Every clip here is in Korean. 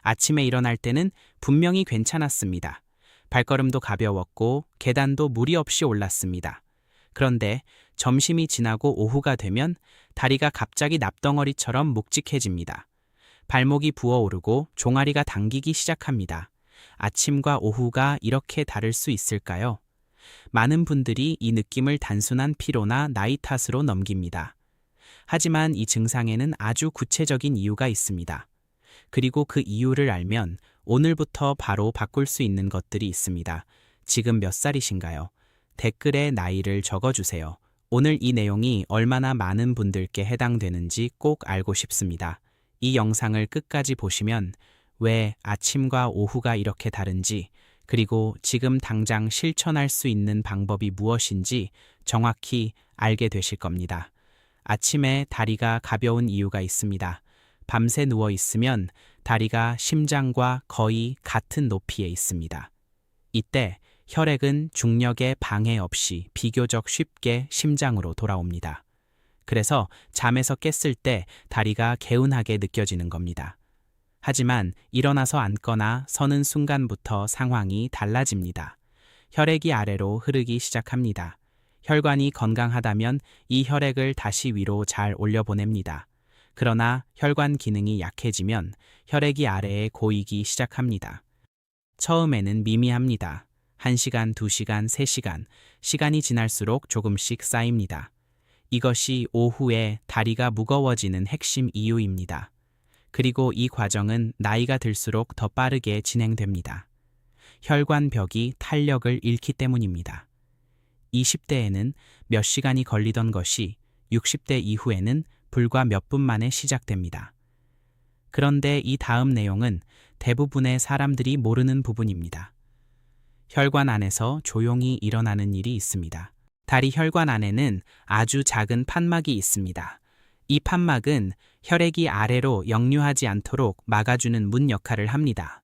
아침에 일어날 때는 분명히 괜찮았습니다. 발걸음도 가벼웠고 계단도 무리 없이 올랐습니다. 그런데 점심이 지나고 오후가 되면 다리가 갑자기 납덩어리처럼 묵직해집니다. 발목이 부어오르고 종아리가 당기기 시작합니다. 아침과 오후가 이렇게 다를 수 있을까요? 많은 분들이 이 느낌을 단순한 피로나 나이 탓으로 넘깁니다. 하지만 이 증상에는 아주 구체적인 이유가 있습니다. 그리고 그 이유를 알면 오늘부터 바로 바꿀 수 있는 것들이 있습니다. 지금 몇 살이신가요? 댓글에 나이를 적어주세요. 오늘 이 내용이 얼마나 많은 분들께 해당되는지 꼭 알고 싶습니다. 이 영상을 끝까지 보시면 왜 아침과 오후가 이렇게 다른지, 그리고 지금 당장 실천할 수 있는 방법이 무엇인지 정확히 알게 되실 겁니다. 아침에 다리가 가벼운 이유가 있습니다. 밤새 누워 있으면 다리가 심장과 거의 같은 높이에 있습니다. 이때 혈액은 중력의 방해 없이 비교적 쉽게 심장으로 돌아옵니다. 그래서 잠에서 깼을 때 다리가 개운하게 느껴지는 겁니다. 하지만 일어나서 앉거나 서는 순간부터 상황이 달라집니다. 혈액이 아래로 흐르기 시작합니다. 혈관이 건강하다면 이 혈액을 다시 위로 잘 올려보냅니다. 그러나 혈관 기능이 약해지면 혈액이 아래에 고이기 시작합니다. 처음에는 미미합니다. 1시간, 2시간, 3시간, 시간이 지날수록 조금씩 쌓입니다. 이것이 오후에 다리가 무거워지는 핵심 이유입니다. 그리고 이 과정은 나이가 들수록 더 빠르게 진행됩니다. 혈관벽이 탄력을 잃기 때문입니다. 20대에는 몇 시간이 걸리던 것이 60대 이후에는 불과 몇 분 만에 시작됩니다. 그런데 이 다음 내용은 대부분의 사람들이 모르는 부분입니다. 혈관 안에서 조용히 일어나는 일이 있습니다. 다리 혈관 안에는 아주 작은 판막이 있습니다. 이 판막은 혈액이 아래로 역류하지 않도록 막아주는 문 역할을 합니다.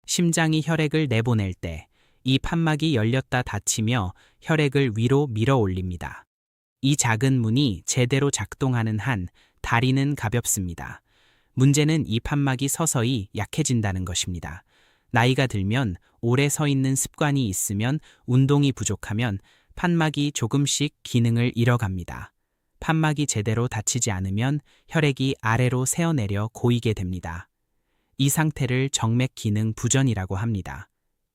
심장이 혈액을 내보낼 때 이 판막이 열렸다 닫히며 혈액을 위로 밀어 올립니다. 이 작은 문이 제대로 작동하는 한 다리는 가볍습니다. 문제는 이 판막이 서서히 약해진다는 것입니다. 나이가 들면 오래 서 있는 습관이 있으면 운동이 부족하면 판막이 조금씩 기능을 잃어갑니다. 판막이 제대로 닫히지 않으면 혈액이 아래로 새어내려 고이게 됩니다. 이 상태를 정맥 기능 부전이라고 합니다.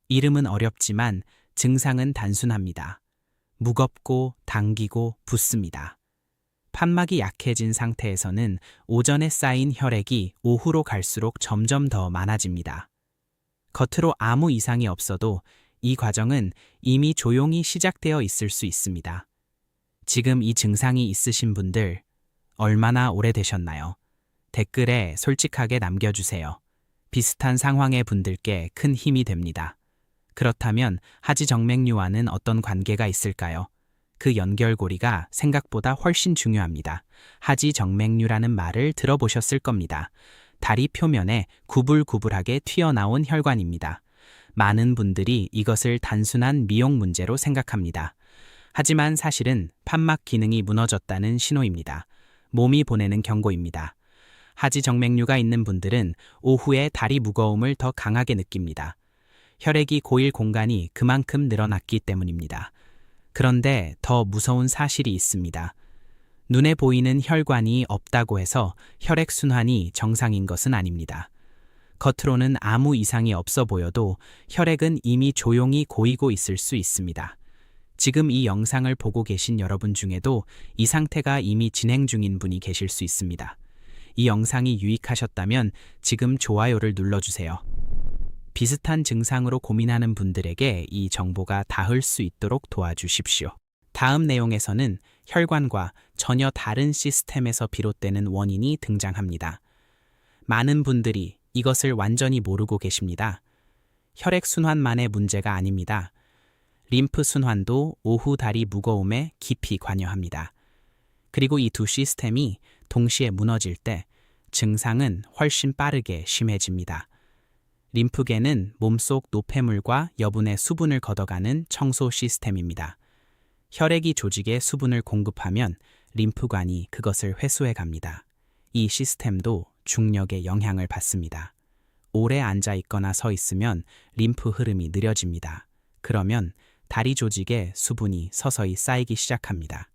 이름은 어렵지만 증상은 단순합니다. 무겁고 당기고 붓습니다. 판막이 약해진 상태에서는 오전에 쌓인 혈액이 오후로 갈수록 점점 더 많아집니다. 겉으로 아무 이상이 없어도 이 과정은 이미 조용히 시작되어 있을 수 있습니다. 지금 이 증상이 있으신 분들 얼마나 오래되셨나요? 댓글에 솔직하게 남겨주세요. 비슷한 상황의 분들께 큰 힘이 됩니다. 그렇다면 하지정맥류와는 어떤 관계가 있을까요? 그 연결고리가 생각보다 훨씬 중요합니다. 하지정맥류라는 말을 들어보셨을 겁니다. 다리 표면에 구불구불하게 튀어나온 혈관입니다. 많은 분들이 이것을 단순한 미용 문제로 생각합니다. 하지만 사실은 판막 기능이 무너졌다는 신호입니다. 몸이 보내는 경고입니다. 하지정맥류가 있는 분들은 오후에 다리 무거움을 더 강하게 느낍니다. 혈액이 고일 공간이 그만큼 늘어났기 때문입니다. 그런데 더 무서운 사실이 있습니다. 눈에 보이는 혈관이 없다고 해서 혈액순환이 정상인 것은 아닙니다. 겉으로는 아무 이상이 없어 보여도 혈액은 이미 조용히 고이고 있을 수 있습니다. 지금 이 영상을 보고 계신 여러분 중에도 이 상태가 이미 진행 중인 분이 계실 수 있습니다. 이 영상이 유익하셨다면 지금 좋아요를 눌러주세요. 비슷한 증상으로 고민하는 분들에게 이 정보가 닿을 수 있도록 도와주십시오. 다음 내용에서는 혈관과 전혀 다른 시스템에서 비롯되는 원인이 등장합니다. 많은 분들이 이것을 완전히 모르고 계십니다. 혈액순환만의 문제가 아닙니다. 림프 순환도 오후 다리 무거움에 깊이 관여합니다. 그리고 이 두 시스템이 동시에 무너질 때 증상은 훨씬 빠르게 심해집니다. 림프계는 몸속 노폐물과 여분의 수분을 걷어가는 청소 시스템입니다. 혈액이 조직에 수분을 공급하면 림프관이 그것을 회수해 갑니다. 이 시스템도 중력의 영향을 받습니다. 오래 앉아 있거나 서 있으면 림프 흐름이 느려집니다. 그러면 다리 조직에 수분이 서서히 쌓이기 시작합니다.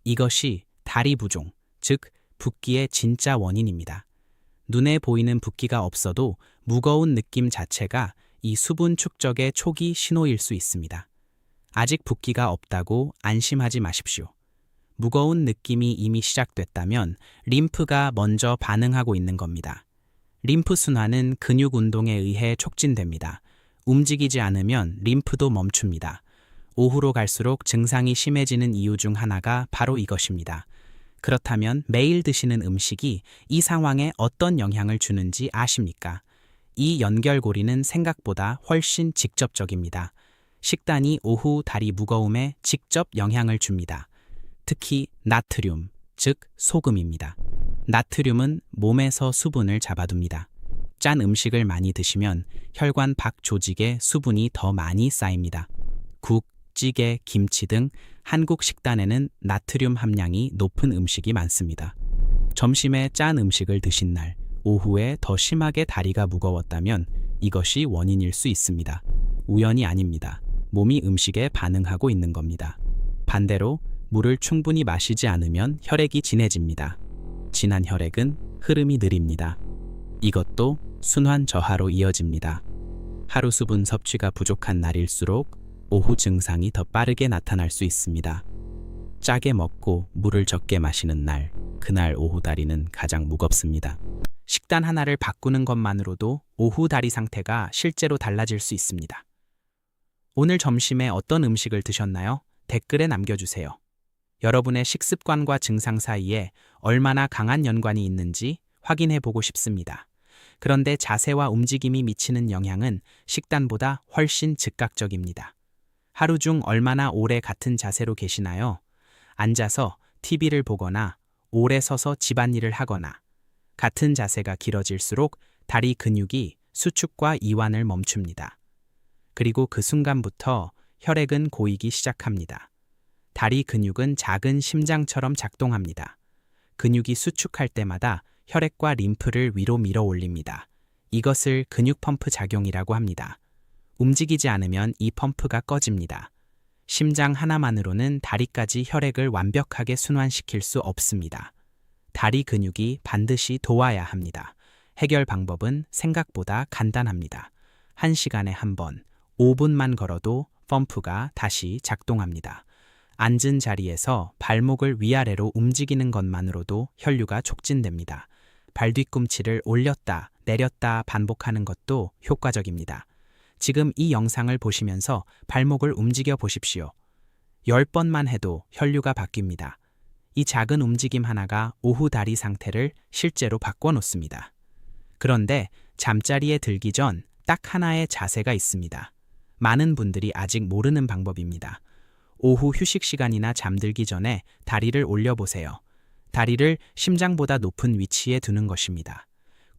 이것이 다리 부종, 즉 붓기의 진짜 원인입니다. 눈에 보이는 붓기가 없어도 무거운 느낌 자체가 이 수분 축적의 초기 신호일 수 있습니다. 아직 붓기가 없다고 안심하지 마십시오. 무거운 느낌이 이미 시작됐다면 림프가 먼저 반응하고 있는 겁니다. 림프 순환은 근육 운동에 의해 촉진됩니다. 움직이지 않으면 림프도 멈춥니다. 오후로 갈수록 증상이 심해지는 이유 중 하나가 바로 이것입니다. 그렇다면 매일 드시는 음식이 이 상황에 어떤 영향을 주는지 아십니까? 이 연결고리는 생각보다 훨씬 직접적입니다. 식단이 오후 다리 무거움에 직접 영향을 줍니다. 특히 나트륨, 즉 소금입니다. 나트륨은 몸에서 수분을 잡아둡니다. 짠 음식을 많이 드시면 혈관 밖 조직에 수분이 더 많이 쌓입니다. 국, 찌개, 김치 등 한국 식단에는 나트륨 함량이 높은 음식이 많습니다. 점심에 짠 음식을 드신 날, 오후에 더 심하게 다리가 무거웠다면 이것이 원인일 수 있습니다. 우연이 아닙니다. 몸이 음식에 반응하고 있는 겁니다. 반대로 물을 충분히 마시지 않으면 혈액이 진해집니다. 진한 혈액은 흐름이 느립니다. 이것도 순환 저하로 이어집니다. 하루 수분 섭취가 부족한 날일수록 오후 증상이 더 빠르게 나타날 수 있습니다. 짜게 먹고 물을 적게 마시는 날, 그날 오후 다리는 가장 무겁습니다. 식단 하나를 바꾸는 것만으로도 오후 다리 상태가 실제로 달라질 수 있습니다. 오늘 점심에 어떤 음식을 드셨나요? 댓글에 남겨주세요. 여러분의 식습관과 증상 사이에 얼마나 강한 연관이 있는지 확인해 보고 싶습니다. 그런데 자세와 움직임이 미치는 영향은 식단보다 훨씬 즉각적입니다. 하루 중 얼마나 오래 같은 자세로 계시나요? 앉아서 TV를 보거나 오래 서서 집안일을 하거나 같은 자세가 길어질수록 다리 근육이 수축과 이완을 멈춥니다. 그리고 그 순간부터 혈액은 고이기 시작합니다. 다리 근육은 작은 심장처럼 작동합니다. 근육이 수축할 때마다 혈액과 림프를 위로 밀어 올립니다. 이것을 근육 펌프 작용이라고 합니다. 움직이지 않으면 이 펌프가 꺼집니다. 심장 하나만으로는 다리까지 혈액을 완벽하게 순환시킬 수 없습니다. 다리 근육이 반드시 도와야 합니다. 해결 방법은 생각보다 간단합니다. 1시간에 한 번, 5분만 걸어도 펌프가 다시 작동합니다. 앉은 자리에서 발목을 위아래로 움직이는 것만으로도 혈류가 촉진됩니다. 발 뒤꿈치를 올렸다 내렸다 반복하는 것도 효과적입니다. 지금 이 영상을 보시면서 발목을 움직여 보십시오. 10번만 해도 혈류가 바뀝니다. 이 작은 움직임 하나가 오후 다리 상태를 실제로 바꿔놓습니다. 그런데 잠자리에 들기 전 딱 하나의 자세가 있습니다. 많은 분들이 아직 모르는 방법입니다. 오후 휴식 시간이나 잠들기 전에 다리를 올려보세요. 다리를 심장보다 높은 위치에 두는 것입니다.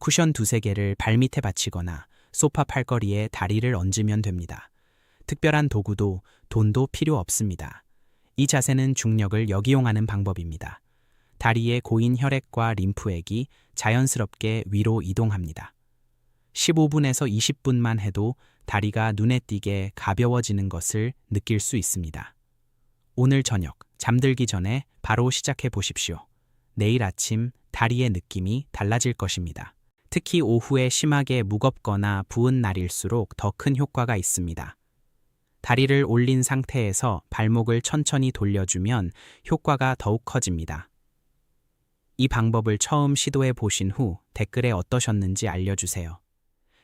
쿠션 2-3개를 발밑에 받치거나 소파 팔걸이에 다리를 얹으면 됩니다. 특별한 도구도 돈도 필요 없습니다. 이 자세는 중력을 역이용하는 방법입니다. 다리에 고인 혈액과 림프액이 자연스럽게 위로 이동합니다. 15분에서 20분만 해도 다리가 눈에 띄게 가벼워지는 것을 느낄 수 있습니다. 오늘 저녁 잠들기 전에 바로 시작해 보십시오. 내일 아침 다리의 느낌이 달라질 것입니다. 특히 오후에 심하게 무겁거나 부은 날일수록 더 큰 효과가 있습니다. 다리를 올린 상태에서 발목을 천천히 돌려주면 효과가 더욱 커집니다. 이 방법을 처음 시도해 보신 후 댓글에 어떠셨는지 알려주세요.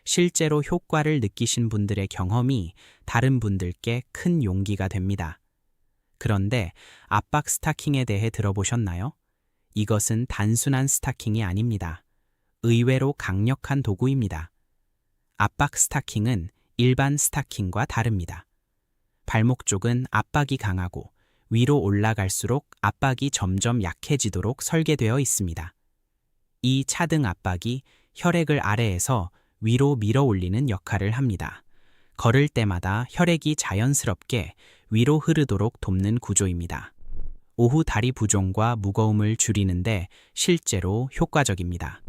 실제로 효과를 느끼신 분들의 경험이 다른 분들께 큰 용기가 됩니다. 그런데 압박 스타킹에 대해 들어보셨나요? 이것은 단순한 스타킹이 아닙니다. 의외로 강력한 도구입니다. 압박 스타킹은 일반 스타킹과 다릅니다. 발목 쪽은 압박이 강하고 위로 올라갈수록 압박이 점점 약해지도록 설계되어 있습니다. 이 차등 압박이 혈액을 아래에서 위로 밀어 올리는 역할을 합니다. 걸을 때마다 혈액이 자연스럽게 위로 흐르도록 돕는 구조입니다. 오후 다리 부종과 무거움을 줄이는데 실제로 효과적입니다.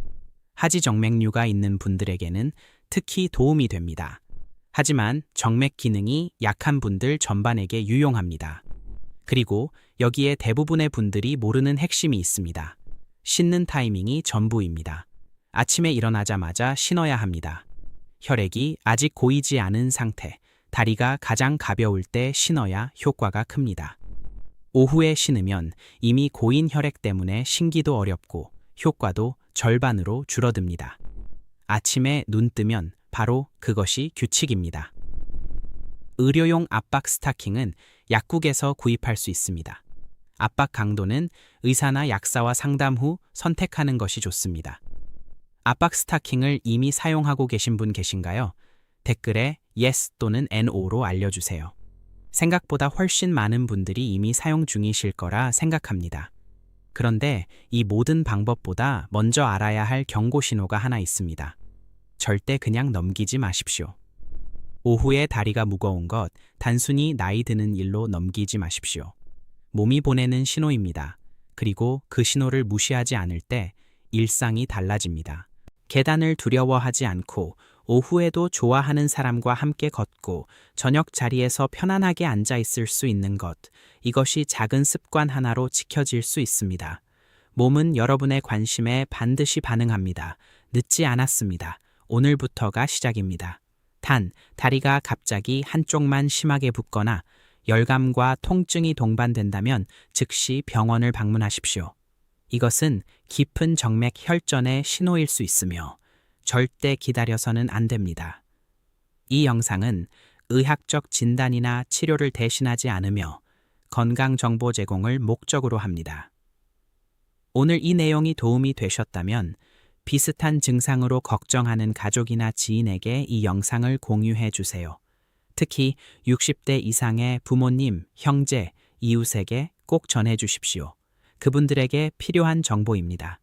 하지정맥류가 있는 분들에게는 특히 도움이 됩니다. 하지만 정맥 기능이 약한 분들 전반에게 유용합니다. 그리고 여기에 대부분의 분들이 모르는 핵심이 있습니다. 씻는 타이밍이 전부입니다. 아침에 일어나자마자 신어야 합니다. 혈액이 아직 고이지 않은 상태, 다리가 가장 가벼울 때 신어야 효과가 큽니다. 오후에 신으면 이미 고인 혈액 때문에 신기도 어렵고 효과도 절반으로 줄어듭니다. 아침에 눈 뜨면 바로 그것이 규칙입니다. 의료용 압박 스타킹은 약국에서 구입할 수 있습니다. 압박 강도는 의사나 약사와 상담 후 선택하는 것이 좋습니다. 압박 스타킹을 이미 사용하고 계신 분 계신가요? 댓글에 yes 또는 no로 알려주세요. 생각보다 훨씬 많은 분들이 이미 사용 중이실 거라 생각합니다. 그런데 이 모든 방법보다 먼저 알아야 할 경고 신호가 하나 있습니다. 절대 그냥 넘기지 마십시오. 오후에 다리가 무거운 것, 단순히 나이 드는 일로 넘기지 마십시오. 몸이 보내는 신호입니다. 그리고 그 신호를 무시하지 않을 때 일상이 달라집니다. 계단을 두려워하지 않고 오후에도 좋아하는 사람과 함께 걷고 저녁 자리에서 편안하게 앉아 있을 수 있는 것, 이것이 작은 습관 하나로 지켜질 수 있습니다. 몸은 여러분의 관심에 반드시 반응합니다. 늦지 않았습니다. 오늘부터가 시작입니다. 단, 다리가 갑자기 한쪽만 심하게 붓거나 열감과 통증이 동반된다면 즉시 병원을 방문하십시오. 이것은 깊은 정맥 혈전의 신호일 수 있으며 절대 기다려서는 안 됩니다. 이 영상은 의학적 진단이나 치료를 대신하지 않으며 건강 정보 제공을 목적으로 합니다. 오늘 이 내용이 도움이 되셨다면 비슷한 증상으로 걱정하는 가족이나 지인에게 이 영상을 공유해 주세요. 특히 60대 이상의 부모님, 형제, 이웃에게 꼭 전해 주십시오. 그분들에게 필요한 정보입니다.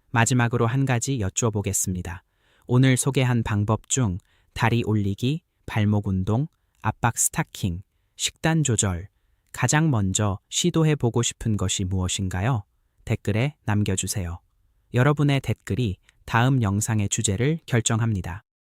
마지막으로 한 가지 여쭤보겠습니다. 오늘 소개한 방법 중 다리 올리기, 발목 운동, 압박 스타킹, 식단 조절, 가장 먼저 시도해 보고 싶은 것이 무엇인가요? 댓글에 남겨주세요. 여러분의 댓글이 다음 영상의 주제를 결정합니다.